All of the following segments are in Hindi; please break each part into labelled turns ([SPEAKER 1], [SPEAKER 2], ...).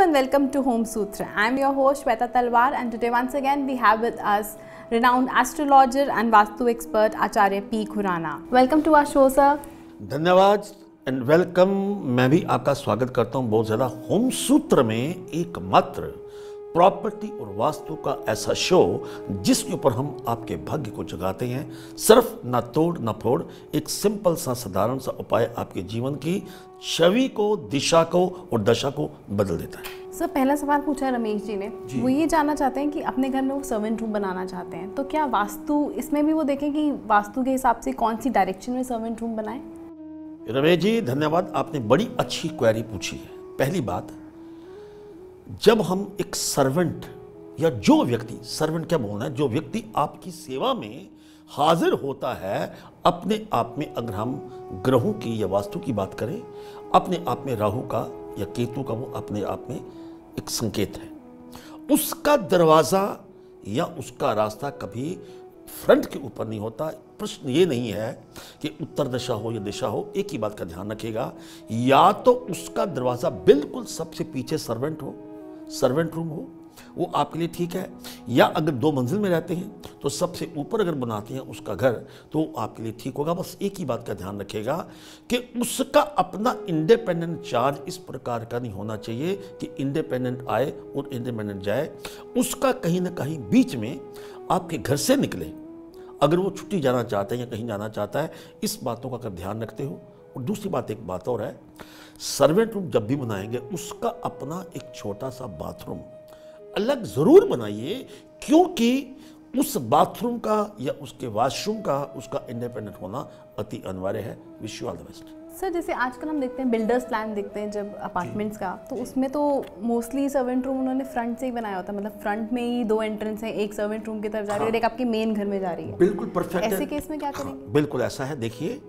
[SPEAKER 1] and welcome to Home Sutra. I am your host Shweta Talwar, and today once again we have with us renowned astrologer and Vastu expert Acharya P. Khurana. Welcome to our show, sir.
[SPEAKER 2] धन्यवाद एंड वेलकम। मैं भी आपका स्वागत करता हूं बहुत ज़्यादा होम सूत्र में एकमात्र प्रॉपर्टी और वास्तु का ऐसा शो जिसके ऊपर हम आपके भाग्य को जगाते हैं। सिर्फ ना तोड़ ना फोड़, एक सिंपल सा साधारण सा उपाय आपके जीवन की छवि को, दिशा को और दशा को बदल देता है।
[SPEAKER 1] सर, पहला सवाल पूछा रमेश जी ने, वो ये जानना चाहते हैं कि अपने घर में वो सर्वेंट रूम बनाना चाहते हैं, तो क्या वास्तु इसमें भी वो देखें कि वास्तु के हिसाब से कौन सी डायरेक्शन में सर्वेंट रूम बनाएं?
[SPEAKER 2] रमेश जी धन्यवाद, आपने बड़ी अच्छी क्वेरी पूछी है। पहली बात, जब हम एक सर्वेंट या जो व्यक्ति, सर्वेंट क्या बोलना है, जो व्यक्ति आपकी सेवा में हाजिर होता है, अपने आप में अगर हम ग्रहों की या वास्तु की बात करें, अपने आप में राहु का या केतु का वो अपने आप में एक संकेत है। उसका दरवाज़ा या उसका रास्ता कभी फ्रंट के ऊपर नहीं होता। प्रश्न ये नहीं है कि उत्तर दिशा हो या दिशा हो, एक ही बात का ध्यान रखिएगा, या तो उसका दरवाज़ा बिल्कुल सबसे पीछे सर्वेंट हो, सर्वेंट रूम हो, वो आपके लिए ठीक है। या अगर 2 मंजिल में रहते हैं तो सबसे ऊपर अगर बनाते हैं उसका घर तो आपके लिए ठीक होगा। बस एक ही बात का ध्यान रखिएगा कि उसका अपना इंडिपेंडेंट चार्ज इस प्रकार का नहीं होना चाहिए कि इंडिपेंडेंट आए और इंडिपेंडेंट जाए। उसका कहीं ना कहीं बीच में आपके घर से निकले, अगर वो छुट्टी जाना चाहता है या कहीं जाना चाहता है, इस बातों का अगर ध्यान रखते हो। और दूसरी बात, एक बात और है, सर्वेंट रूम जब भी बनाएंगे उसका अपना एक छोटा सा बाथरूम अलग जरूर बनाइए, क्योंकि उस बाथरूम का या उसके वॉशरूम का उसका इंडिपेंडेंट होना अति अनिवार्य है। Wish you all the best.
[SPEAKER 1] Sir, जैसे आजकल हम देखते हैं बिल्डर्स प्लान देखते हैं जब अपार्टमेंट्स का, तो उसमें तो मोस्टली सर्वेंट रूम उन्होंने फ्रंट से ही बनाया होता है, मतलब फ्रंट में ही 2 एंट्रेंस हैं, एक सर्वेंट रूम की तरफ जा रही है और एक आपके मेन घर में जा रही है।
[SPEAKER 2] बिल्कुल परफेक्ट है।
[SPEAKER 1] ऐसे केस में क्या करेंगे?
[SPEAKER 2] बिल्कुल ऐसा है। देखिए,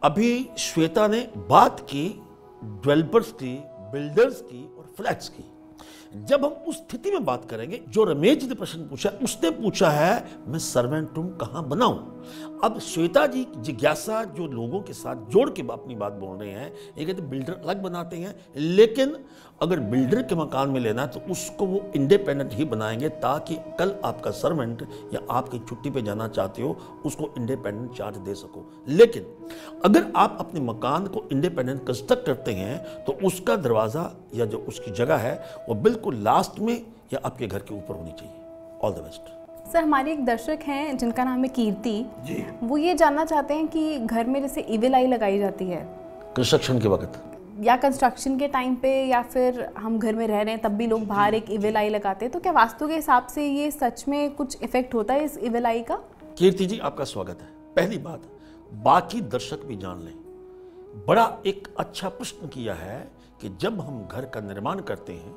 [SPEAKER 2] अभी श्वेता ने बात की डेवलपर्स की, बिल्डर्स की और फ्लैट्स की। जब हम उस स्थिति में बात करेंगे, जो रमेश जी ने प्रश्न पूछा, उसने पूछा है मैं सर्वेंट रूम कहां बनाऊं। अब श्वेता जी जिज्ञासा जो लोगों के साथ जोड़ के अपनी बात बोल रहे हैं, ये कहते बिल्डर अलग बनाते हैं, लेकिन अगर बिल्डर के मकान में लेना है तो उसको वो इंडिपेंडेंट ही बनाएंगे, ताकि कल आपका सर्वेंट या आपकी छुट्टी पे जाना चाहते हो उसको इंडिपेंडेंट चार्ज दे सको। लेकिन अगर आप अपने मकान को इंडिपेंडेंट कंस्ट्रक्ट करते हैं तो उसका दरवाज़ा या जो उसकी जगह है वो बिल्कुल लास्ट में या आपके घर के ऊपर होनी चाहिए। All the best.
[SPEAKER 1] सर, हमारे एक दर्शक हैं जिनका नाम है कीर्ति जी। वो ये जानना चाहते हैं कि घर में जैसे इविल आई लगाई जाती है
[SPEAKER 2] कंस्ट्रक्शन के वक्त
[SPEAKER 1] या कंस्ट्रक्शन के टाइम पे, या फिर हम घर में रह रहे हैं तब भी लोग बाहर एक इविल आई लगाते हैं, तो क्या वास्तु के हिसाब से ये सच में कुछ इफेक्ट होता है इस इविल आई का?
[SPEAKER 2] कीर्ति जी आपका स्वागत है। पहली बात, बाकी दर्शक भी जान लें, बड़ा एक अच्छा प्रश्न किया है कि जब हम घर का निर्माण करते हैं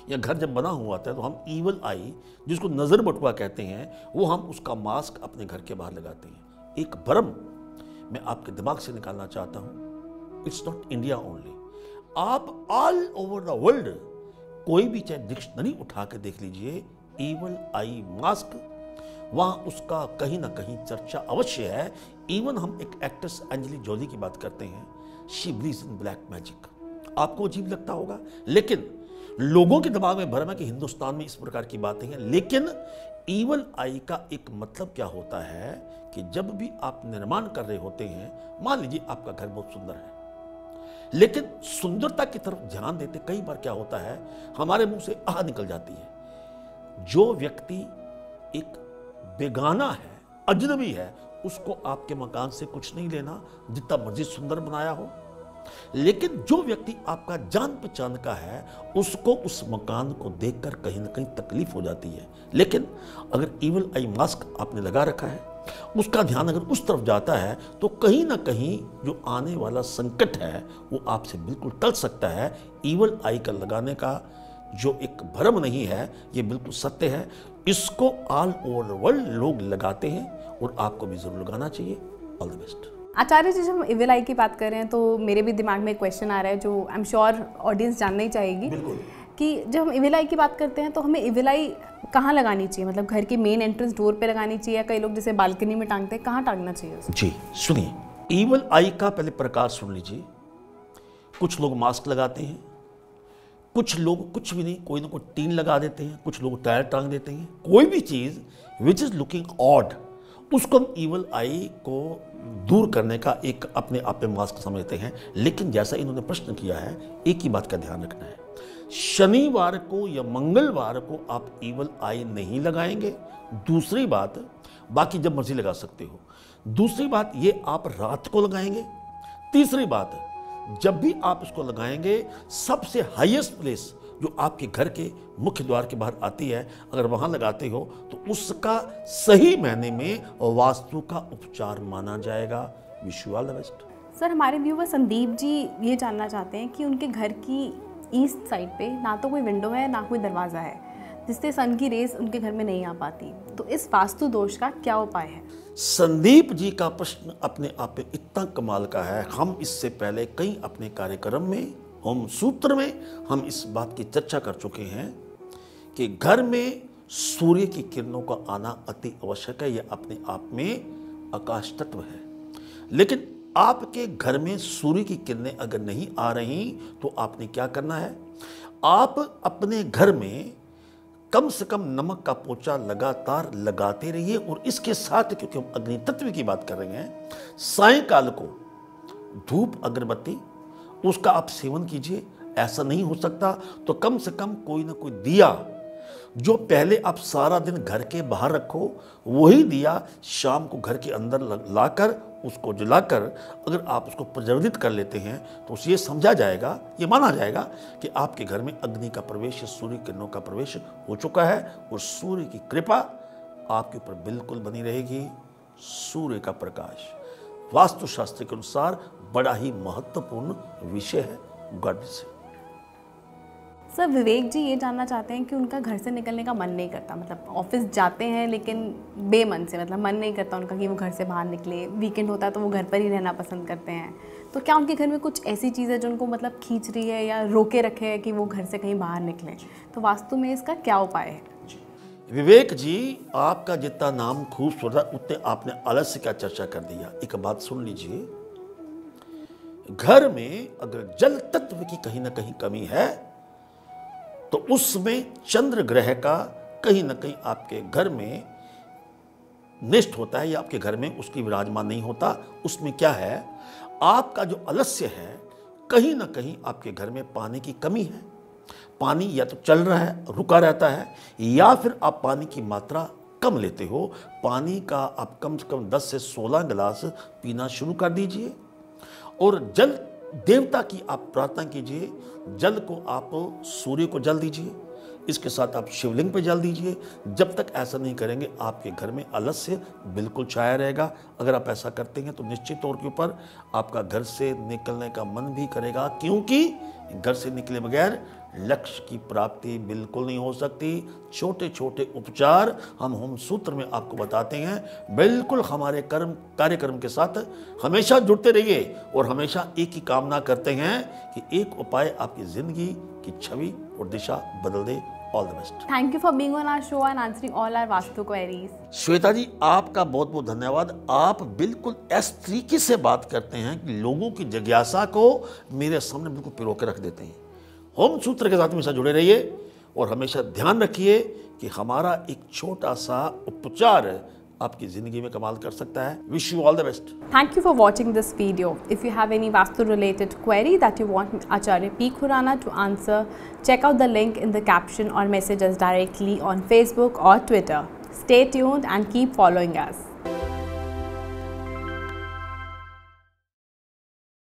[SPEAKER 2] या घर जब बना हुआ आता है तो हम ईवल आई, जिसको नज़र बटुआ कहते हैं, वो हम उसका मास्क अपने घर के बाहर लगाते हैं। एक भ्रम मैं आपके दिमाग से निकालना चाहता हूँ, इट्स नॉट इंडिया ओनली, आप ऑल ओवर द वर्ल्ड कोई भी चाहे डिक्शनरी उठा के देख लीजिए, ईवल आई मास्क, वहाँ उसका कहीं ना कहीं चर्चा अवश्य है। इवन हम एक एक्ट्रेस अंजलि जोली की बात करते हैं, she believes in black magic. आपको अजीब लगता होगा, लेकिन लोगों के दिमाग में भ्रम है कि हिंदुस्तान में इस प्रकार की बातें हैं। लेकिन ईवल आई का एक मतलब क्या होता है कि जब भी आप निर्माण कर रहे होते हैं, मान लीजिए आपका घर बहुत सुंदर है, लेकिन सुंदरता की तरफ ध्यान देते कई बार क्या होता है, हमारे मुंह से आह निकल जाती है। जो व्यक्ति एक बेगाना है, अजनबी है, उसको आपके मकान से कुछ नहीं लेना, जितना मर्जी सुंदर बनाया हो। लेकिन जो व्यक्ति आपका जान पहचान का है, उसको उस मकान को देखकर कहीं ना कहीं तकलीफ हो जाती है। लेकिन अगर ईवल आई मास्क आपने लगा रखा है, उसका ध्यान अगर उस तरफ जाता है, तो कहीं ना कहीं जो आने वाला संकट है वो आपसे बिल्कुल टल सकता है। ईवल आई का लगाने का जो एक भ्रम नहीं है, ये बिल्कुल सत्य है। इसको ऑल ओवर द वर्ल्ड लोग लगाते हैं और आपको भी जरूर लगाना चाहिए। All the best.
[SPEAKER 1] Acharya ji, जब हम इविल आई की बात कर रहे हैं तो मेरे भी दिमाग में एक क्वेश्चन आ रहा है जो आई एम श्योर ऑडियंस जानना ही चाहेगी।
[SPEAKER 2] बिल्कुल।
[SPEAKER 1] कि जब हम इविल आई की बात करते हैं तो हमें इविल आई कहाँ लगानी चाहिए, मतलब घर के मेन एंट्रेंस डोर पे लगानी चाहिए या कई लोग जैसे बालकनी में टांगते हैं, कहाँ टांगना चाहिए उसे?
[SPEAKER 2] जी सुनिए, इविल आई का पहले प्रकार सुन लीजिए। कुछ लोग मास्क लगाते हैं, कुछ लोग कुछ भी नहीं, कोई ना कोई टीन लगा देते हैं, कुछ लोग टायर टांग देते हैं। कोई भी चीज़ विच इज़ लुकिंग ऑड, उसको हम इवल आई को दूर करने का एक अपने आप में मास्क समझते हैं। लेकिन जैसा इन्होंने प्रश्न किया है, एक ही बात का ध्यान रखना है, शनिवार को या मंगलवार को आप इवल आई नहीं लगाएंगे। दूसरी बात, बाकी जब मर्जी लगा सकते हो। दूसरी बात, ये आप रात को लगाएंगे। तीसरी बात, जब भी आप इसको लगाएंगे, सबसे हाईएस्ट प्लेस जो आपके घर के मुख्य द्वार के बाहर आती है, अगर वहां लगाते हो तो उसका सही मायने में वास्तु का उपचार माना जाएगा। Wish you all the best.
[SPEAKER 1] Sir, हमारे व्यूवर संदीप जी ये जानना चाहते हैं कि उनके घर की ईस्ट साइड पे ना तो कोई विंडो है ना कोई दरवाज़ा है, जिससे सन की रेज उनके घर में नहीं आ पाती, तो इस वास्तु दोष का क्या उपाय है?
[SPEAKER 2] संदीप जी का प्रश्न अपने आप में इतना कमाल का है। हम इससे पहले कई अपने कार्यक्रम में, होम सूत्र में हम इस बात की चर्चा कर चुके हैं कि घर में सूर्य की किरणों का आना अति आवश्यक है। यह अपने आप में आकाश तत्व है। लेकिन आपके घर में सूर्य की किरणें अगर नहीं आ रही तो आपने क्या करना है? आप अपने घर में कम से कम नमक का पोछा लगातार लगाते रहिए। और इसके साथ, क्योंकि हम अग्नि तत्व की बात कर रहे हैं, सायंकाल को धूप अगरबत्ती उसका आप सेवन कीजिए। ऐसा नहीं हो सकता तो कम से कम कोई ना कोई दिया जो पहले आप सारा दिन घर के बाहर रखो, वही दिया शाम को घर के अंदर लाकर उसको जलाकर अगर आप उसको प्रज्वलित कर लेते हैं तो ये समझा जाएगा, ये माना जाएगा कि आपके घर में अग्नि का प्रवेश, सूर्य किरणों का प्रवेश हो चुका है और सूर्य की कृपा आपके ऊपर बिल्कुल बनी रहेगी। सूर्य का प्रकाश वास्तुशास्त्र के अनुसार बड़ा ही महत्वपूर्ण विषय है। God bless you.
[SPEAKER 1] सर, विवेक जी ये जानना चाहते हैं कि उनका घर से निकलने का मन नहीं करता, मतलब ऑफिस जाते हैं लेकिन बेमन से, मतलब मन नहीं करता उनका कि वो घर से बाहर निकले। वीकेंड होता है तो वो घर पर ही रहना पसंद करते हैं। तो क्या उनके घर में कुछ ऐसी चीज़ है जो उनको मतलब खींच रही है या रोके रखे है कि वो घर से कहीं बाहर निकलें? तो वास्तु में इसका क्या उपाय है?
[SPEAKER 2] विवेक जी, आपका जितना नाम खूबसूरत है उतने आपने आलस्य का चर्चा कर दिया। एक बात सुन लीजिए, घर में अगर जल तत्व की कहीं ना कहीं कमी है तो उसमें चंद्र ग्रह का कहीं ना कहीं आपके घर में नष्ट होता है या आपके घर में उसकी विराजमान नहीं होता। उसमें क्या है, आपका जो आलस्य है, कहीं ना कहीं आपके घर में पानी की कमी है। पानी या तो चल रहा है, रुका रहता है, या फिर आप पानी की मात्रा कम लेते हो। पानी का आप कम से कम 10 से 16 गिलास पीना शुरू कर दीजिए। और जल देवता की आप प्रार्थना कीजिए। जल को आप सूर्य को जल दीजिए, इसके साथ आप शिवलिंग पे जल दीजिए। जब तक ऐसा नहीं करेंगे आपके घर में आलस्य बिल्कुल छाया रहेगा। अगर आप ऐसा करते हैं तो निश्चित तौर के ऊपर आपका घर से निकलने का मन भी करेगा, क्योंकि घर से निकले बगैर लक्ष्य की प्राप्ति बिल्कुल नहीं हो सकती। छोटे छोटे उपचार हम होम सूत्र में आपको बताते हैं। बिल्कुल हमारे कार्यक्रम के साथ हमेशा जुड़ते रहिए और हमेशा एक ही कामना करते हैं कि एक उपाय आपकी जिंदगी की छवि और दिशा बदल दे। All the best.
[SPEAKER 1] Thank you for being on our show and answering all our Vastu queries.
[SPEAKER 2] Shweta ji, आपका बहुत बहुत धन्यवाद। आप बिल्कुल इस तरीके से बात करते हैं कि लोगों की जिज्ञासा को मेरे सामने बिल्कुल पिरो के रख देते हैं। होम सूत्र के साथ हमेशा जुड़े रहिए और हमेशा ध्यान रखिए कि हमारा एक छोटा सा उपचार आपकी जिंदगी में कमाल कर सकता है। Wish you all the best.
[SPEAKER 1] Thank you for watching this video. If you have any Vastu related query that you want Acharya P. Khurana to answer, check out the link in the caption or message us directly on Facebook or Twitter. Stay tuned and keep following us.